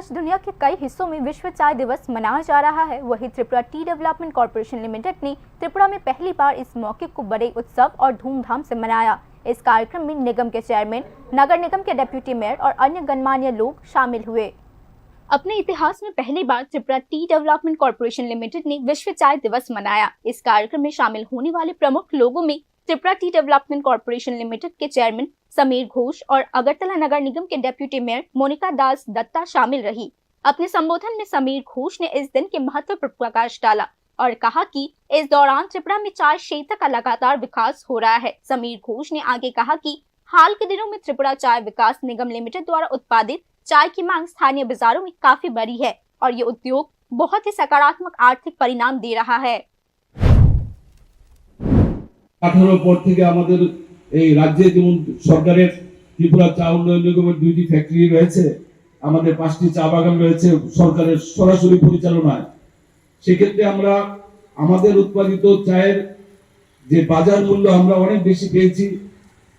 आज दुनिया के कई हिस्सों में विश्व चाय दिवस मनाया जा रहा है। वहीं Tripura tea development corporation limited ने त्रिपुरा में पहली बार इस मौके को बड़े उत्सव और धूमधाम से मनाया। इस कार्यक्रम में निगम के चेयरमैन, नगर निगम के डिप्टी मेयर और अन्य गणमान्य लोग शामिल हुए। अपने इतिहास में पहली बार Tripura tea development corporation limited ने विश्व चाय दिवस मनाया। इस कार्यक्रम में शामिल होने वाले प्रमुख लोगों में Tripura tea development corporation limited के चेयरमैन समीर घोष और अगरतला नगर निगम के डिप्टी मेयर मोनिका दास दत्ता शामिल रही। अपने संबोधन में समीर घोष ने इस दिन के महत्व पर प्रकाश डाला और कहा कि इस दौरान त्रिपुरा में चाय क्षेत्र का लगातार विकास हो रहा है। समीर घोष ने आगे कहा कि हाल के दिनों में त्रिपुरा चाय विकास निगम लिमिटेड द्वारा उत्पादित चाय की मांग स्थानीय बाजारों में काफी बढ़ी है और ये उद्योग बहुत ही सकारात्मक आर्थिक परिणाम दे रहा है। 18 পর থেকে আমাদের এই রাজ্যে যেমন সরকারের ত্রিপুরা চা উন্নয়ন নিগমের 2টি ফ্যাক্টরি রয়েছে, আমাদের 5টি চা বাগান রয়েছে সরকারের সরাসরি পরিচালনায়। সেক্ষেত্রে আমরা আমাদের উৎপাদিত চায়ের যে বাজার মূল্য আমরা অনেক বেশি পেয়েছি।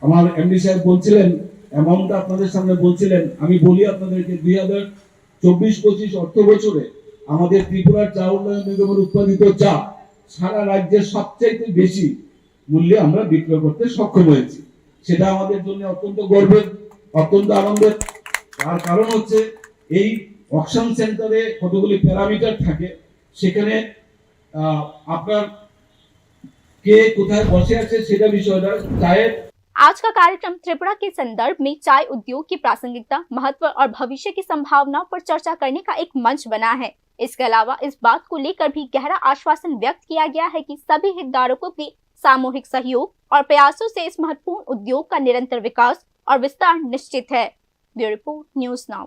আমার এমডি সাহেব বলছিলেন, অ্যামাউন্টটা আপনাদের সামনে বলছিলেন, আমি বলি আপনাদেরকে 2024-25 অর্থ বছরে আমাদের ত্রিপুরা চা উন্নয়ন নিগমের উৎপাদিত চা সারা রাজ্যের সবচেয়ে বেশি মূল্যে আমরা বিক্রয় করতে সক্ষম হয়েছি। সেটা আমাদের জন্য অত্যন্ত গর্বের, অত্যন্ত আনন্দের। তার কারণ হচ্ছে এই অকশন সেন্টারে কতগুলি প্যারামিটার থাকে, সেখানে আপনার কে কোথায় বসে আছে সেটা বিষয়টা চায়ের। आज का कार्यक्रम त्रिपुरा के संदर्भ में चाय उद्योग की प्रासंगिकता, महत्व और भविष्य की संभावनाओं पर चर्चा करने का एक मंच बना है। इसके अलावा इस बात को लेकर भी गहरा आश्वासन व्यक्त किया गया है कि सभी हितधारकों के सामूहिक सहयोग और प्रयासों से इस महत्वपूर्ण उद्योग का निरंतर विकास और विस्तार निश्चित है। Bureau report, news now.